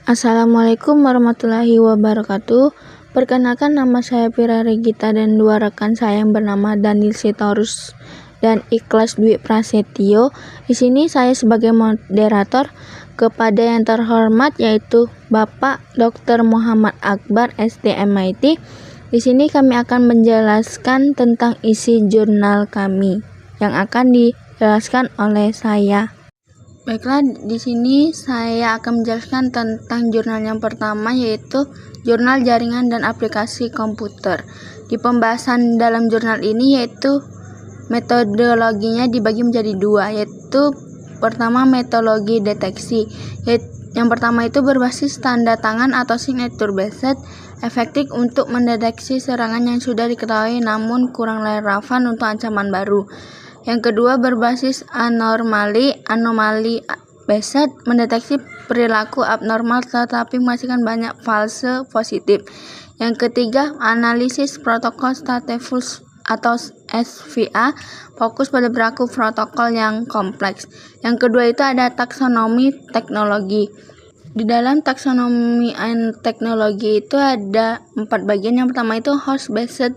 Assalamualaikum warahmatullahi wabarakatuh. Perkenalkan, nama saya Pira Regita dan dua rekan saya yang bernama Daniel Sitorus dan Ikhlas Dwi Prasetyo. Di sini saya sebagai moderator kepada yang terhormat yaitu Bapak Dr. Muhammad Akbar SDMIT. Di sini kami akan menjelaskan tentang isi jurnal kami yang akan dijelaskan oleh saya. Baiklah, di sini saya akan menjelaskan tentang jurnal yang pertama, yaitu jurnal jaringan dan aplikasi komputer. Di pembahasan dalam jurnal ini yaitu metodologinya dibagi menjadi dua, yaitu pertama metodologi deteksi. Yang pertama itu berbasis tanda tangan atau signature based, efektif untuk mendeteksi serangan yang sudah diketahui namun kurang relevan untuk ancaman baru. Yang kedua berbasis anomali based, mendeteksi perilaku abnormal tetapi menghasilkan banyak false positif. Yang ketiga analisis protokol stateful atau SVA, fokus pada perilaku protokol yang kompleks. Yang kedua itu ada taksonomi teknologi. Di dalam taksonomi teknologi itu ada 4 bagian. Yang pertama itu host based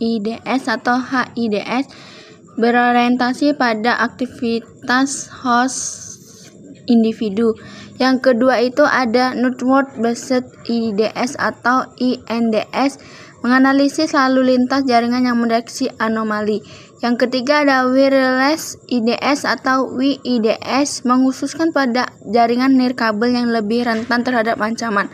IDS atau HIDS, berorientasi pada aktivitas host individu. Yang kedua itu ada network based IDS atau INDS, menganalisis lalu lintas jaringan yang mendeteksi anomali. Yang ketiga ada wireless IDS atau WIDS, mengkhususkan pada jaringan nirkabel yang lebih rentan terhadap ancaman.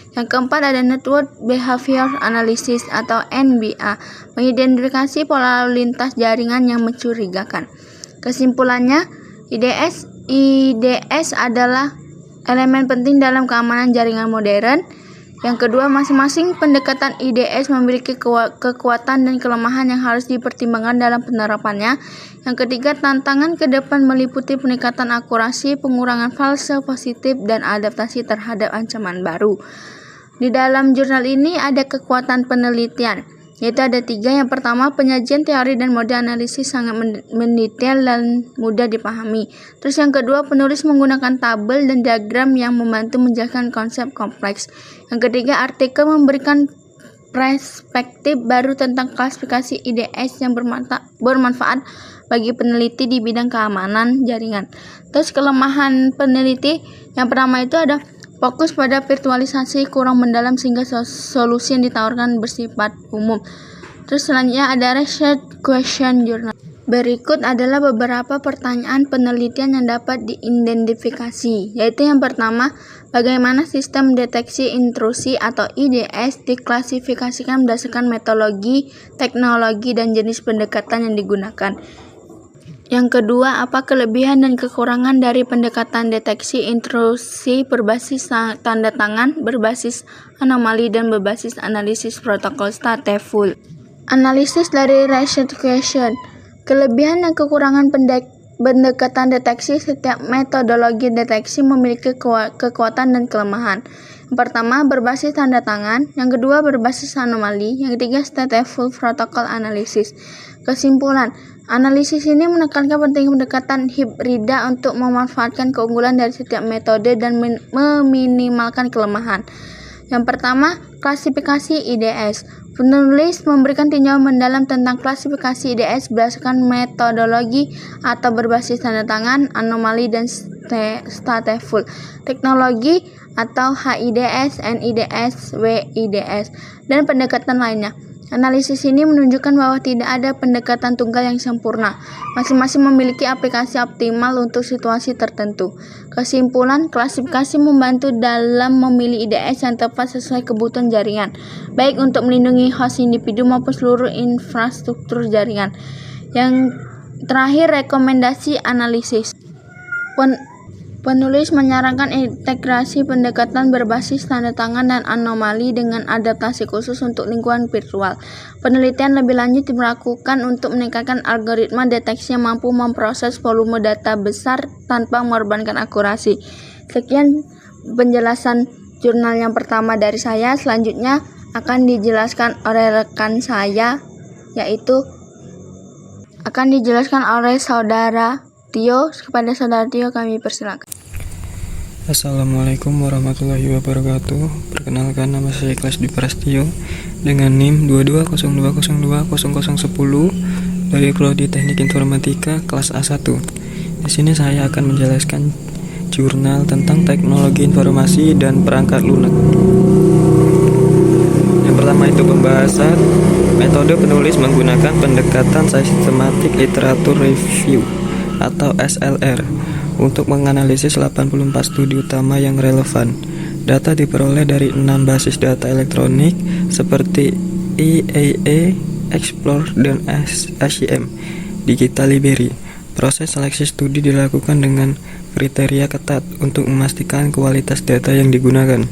Yang keempat ada Network Behavior Analysis atau NBA, mengidentifikasi pola lalu lintas jaringan yang mencurigakan. Kesimpulannya, IDS adalah elemen penting dalam keamanan jaringan modern. Yang kedua, masing-masing pendekatan IDS memiliki kekuatan dan kelemahan yang harus dipertimbangkan dalam penerapannya. Yang ketiga, tantangan ke depan meliputi peningkatan akurasi, pengurangan false positif, dan adaptasi terhadap ancaman baru. Di dalam jurnal ini ada kekuatan penelitian, yaitu ada 3. Yang pertama, penyajian teori dan model analisis sangat mendetail dan mudah dipahami. Terus yang kedua, penulis menggunakan tabel dan diagram yang membantu menjelaskan konsep kompleks. Yang ketiga, artikel memberikan perspektif baru tentang klasifikasi IDS yang bermanfaat bagi peneliti di bidang keamanan jaringan. Terus kelemahan peneliti yang pertama itu ada fokus pada virtualisasi kurang mendalam sehingga solusi yang ditawarkan bersifat umum. Terus selanjutnya ada research question journal. Berikut adalah beberapa pertanyaan penelitian yang dapat diidentifikasi, yaitu yang pertama, bagaimana sistem deteksi intrusi atau IDS diklasifikasikan berdasarkan metodologi, teknologi, dan jenis pendekatan yang digunakan. Yang kedua, apa kelebihan dan kekurangan dari pendekatan deteksi intrusi berbasis tanda tangan, berbasis anomali, dan berbasis analisis protokol stateful. Analisis dari research question. Kelebihan dan kekurangan pendekatan deteksi. Setiap metodologi deteksi memiliki kekuatan dan kelemahan. Yang pertama, berbasis tanda tangan. Yang kedua, berbasis anomali. Yang ketiga, stateful protokol analisis. Kesimpulan, analisis ini menekankan pentingnya pendekatan hibrida untuk memanfaatkan keunggulan dari setiap metode dan meminimalkan kelemahan. Yang pertama, klasifikasi IDS. Penulis memberikan tinjauan mendalam tentang klasifikasi IDS berdasarkan metodologi atau berbasis tanda tangan, anomali, dan stateful. Teknologi atau HIDS, NIDS, WIDS, dan pendekatan lainnya. Analisis ini menunjukkan bahwa tidak ada pendekatan tunggal yang sempurna. Masing-masing memiliki aplikasi optimal untuk situasi tertentu. Kesimpulan, klasifikasi membantu dalam memilih IDS yang tepat sesuai kebutuhan jaringan, baik untuk melindungi host individu maupun seluruh infrastruktur jaringan. Yang terakhir, rekomendasi analisis. Penulis menyarankan integrasi pendekatan berbasis tanda tangan dan anomali dengan adaptasi khusus untuk lingkungan virtual. Penelitian lebih lanjut dilakukan untuk meningkatkan algoritma deteksi yang mampu memproses volume data besar tanpa mengorbankan akurasi. Sekian penjelasan jurnal yang pertama dari saya. Selanjutnya akan dijelaskan oleh rekan saya, yaitu akan dijelaskan oleh saudara Tio. Kepada saudara Tio kami persilakan. Assalamualaikum warahmatullahi wabarakatuh. Perkenalkan, nama saya Ikhlas Dwi Prastio dengan NIM 2202020010 dari Prodi Teknik Informatika kelas A1. Di sini saya akan menjelaskan jurnal tentang teknologi informasi dan perangkat lunak. Yang pertama itu pembahasan metode penulis menggunakan pendekatan sistematik literatur review atau SLR untuk menganalisis 84 studi utama yang relevan. Data diperoleh dari 6 basis data elektronik seperti IAA, Explore, dan SCM Digital Library. Proses seleksi studi dilakukan dengan kriteria ketat untuk memastikan kualitas data yang digunakan.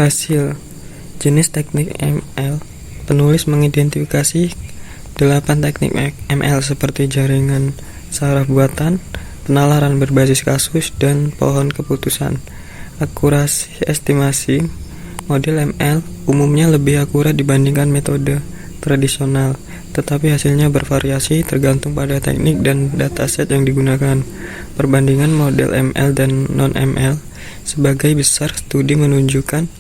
Hasil jenis teknik ML. Penulis mengidentifikasi 8 teknik ML seperti jaringan saraf buatan, penalaran berbasis kasus, dan pohon keputusan. Akurasi estimasi. Model ML umumnya lebih akurat dibandingkan metode tradisional, tetapi hasilnya bervariasi tergantung pada teknik dan dataset yang digunakan. Perbandingan model ML dan non-ML. Sebagai besar studi menunjukkan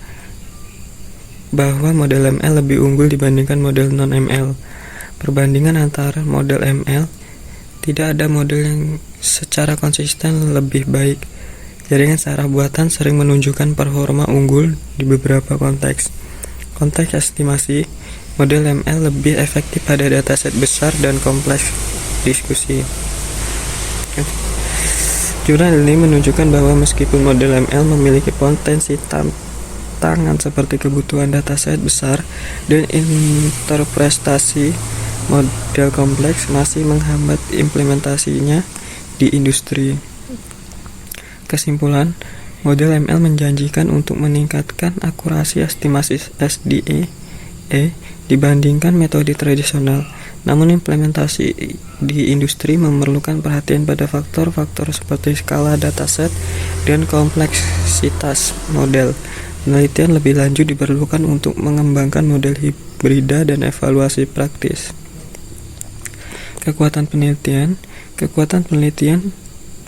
bahwa model ML lebih unggul dibandingkan model non-ML. Perbandingan antara model ML. Tidak ada model yang secara konsisten lebih baik. Jaringan saraf buatan sering menunjukkan performa unggul di beberapa konteks. Konteks estimasi, model ML lebih efektif pada dataset besar dan kompleks diskusi. Jurnal ini menunjukkan bahwa meskipun model ML memiliki potensi tantangan seperti kebutuhan dataset besar dan interpretasi model kompleks masih menghambat implementasinya di industri. Kesimpulan, model ML menjanjikan untuk meningkatkan akurasi estimasi SDE dibandingkan metode tradisional. Namun implementasi di industri memerlukan perhatian pada faktor-faktor seperti skala dataset dan kompleksitas model. Penelitian lebih lanjut diperlukan untuk mengembangkan model hibrida dan evaluasi praktis. Kekuatan penelitian,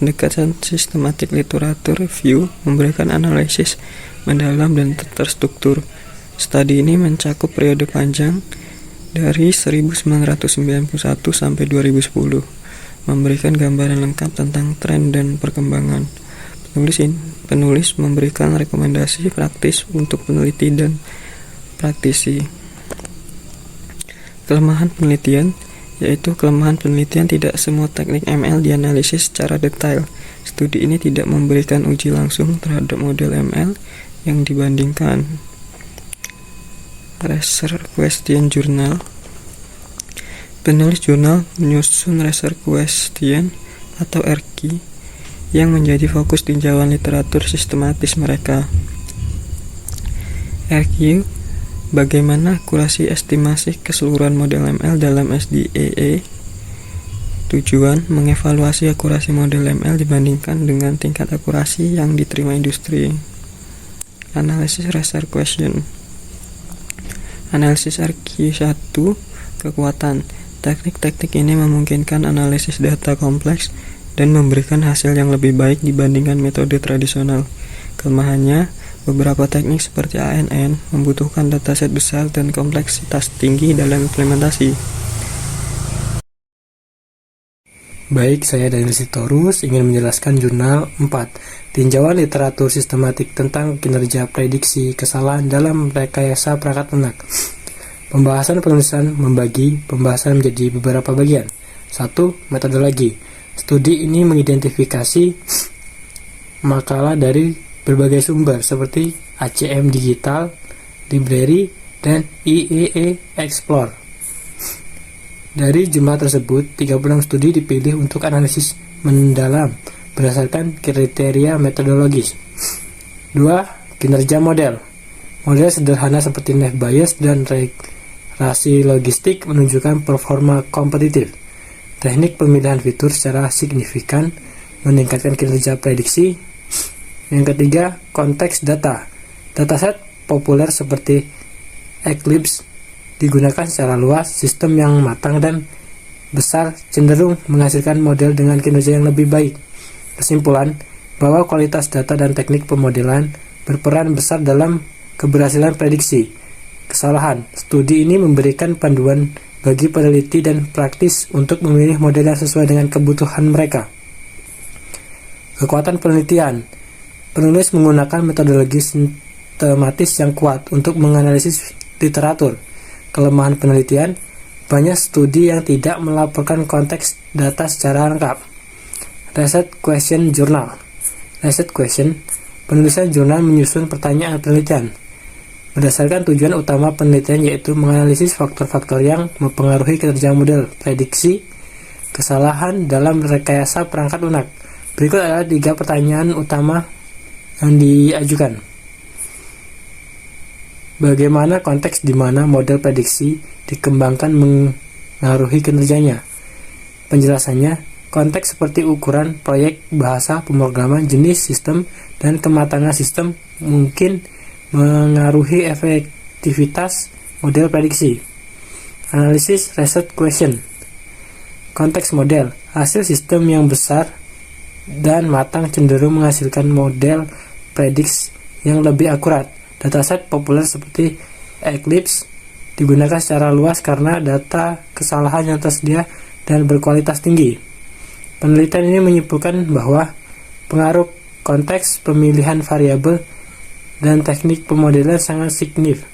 pendekatan sistematik literatur review memberikan analisis mendalam dan terstruktur. Studi ini mencakup periode panjang dari 1991 sampai 2010, memberikan gambaran lengkap tentang tren dan perkembangan. Penulis memberikan rekomendasi praktis untuk peneliti dan praktisi. Kelemahan penelitian, yaitu kelemahan penelitian tidak semua teknik ML dianalisis secara detail. Studi ini tidak memberikan uji langsung terhadap model ML yang dibandingkan. Research Question Journal. Penulis jurnal menyusun Research Question atau RQ yang menjadi fokus tinjauan literatur sistematis mereka. RQ, bagaimana akurasi estimasi keseluruhan model ML dalam SDEE? Tujuan, mengevaluasi akurasi model ML dibandingkan dengan tingkat akurasi yang diterima industri. Analisis Research Question. Analisis RQ1, kekuatan. Teknik-teknik ini memungkinkan analisis data kompleks dan memberikan hasil yang lebih baik dibandingkan metode tradisional. Kelemahannya, beberapa teknik seperti ANN membutuhkan dataset besar dan kompleksitas tinggi dalam implementasi. Baik, saya Daniel Sitorus ingin menjelaskan jurnal 4, tinjauan literatur sistematik tentang kinerja prediksi kesalahan dalam rekayasa perangkat lunak. Pembahasan penulisan membagi pembahasan menjadi beberapa bagian. 1. Metodologi. Studi ini mengidentifikasi makalah dari berbagai sumber seperti ACM Digital Library dan IAA Explore. Dari jumlah tersebut, 36 studi dipilih untuk analisis mendalam berdasarkan kriteria metodologis. 2. Kinerja model. Model sederhana seperti net bias dan regresi logistik menunjukkan performa kompetitif. Teknik pemilihan fitur secara signifikan meningkatkan kinerja prediksi. Yang ketiga, konteks data. Dataset populer seperti Eclipse digunakan secara luas. Sistem yang matang dan besar cenderung menghasilkan model dengan kinerja yang lebih baik. Kesimpulan, bahwa kualitas data dan teknik pemodelan berperan besar dalam keberhasilan prediksi. Kesalahan, studi ini memberikan panduan bagi peneliti dan praktis untuk memilih model yang sesuai dengan kebutuhan mereka. Kekuatan penelitian, penulis menggunakan metodologi sistematis yang kuat untuk menganalisis literatur. Kelemahan penelitian, banyak studi yang tidak melaporkan konteks data secara lengkap. Research Question Journal. Research Question, penulisan jurnal menyusun pertanyaan penelitian berdasarkan tujuan utama penelitian, yaitu menganalisis faktor-faktor yang mempengaruhi kinerja model prediksi kesalahan dalam rekayasa perangkat lunak. Berikut adalah 3 pertanyaan utama yang diajukan. Bagaimana konteks di mana model prediksi dikembangkan mengaruhi kinerjanya? Penjelasannya, konteks seperti ukuran proyek, bahasa pemrograman, jenis sistem, dan kematangan sistem mungkin mengaruhi efektivitas model prediksi. Analisis research question. Konteks model, hasil sistem yang besar dan matang cenderung menghasilkan model prediksi yang lebih akurat. Dataset populer seperti Eclipse digunakan secara luas karena data kesalahan yang tersedia dan berkualitas tinggi. Penelitian ini menyimpulkan bahwa pengaruh konteks, pemilihan variabel, dan teknik pemodelan sangat signifikan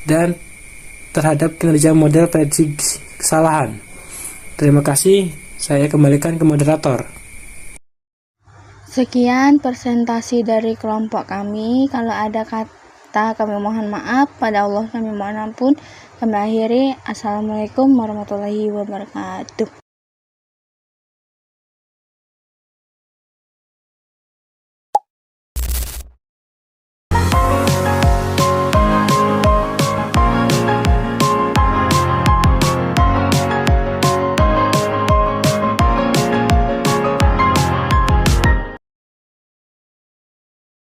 dan terhadap kinerja model prediksi kesalahan. Terima kasih, saya kembalikan ke moderator. Sekian presentasi dari kelompok kami. Kalau ada kata kami mohon maaf, pada Allah kami mohon ampun. Kami akhiri. Assalamualaikum warahmatullahi wabarakatuh.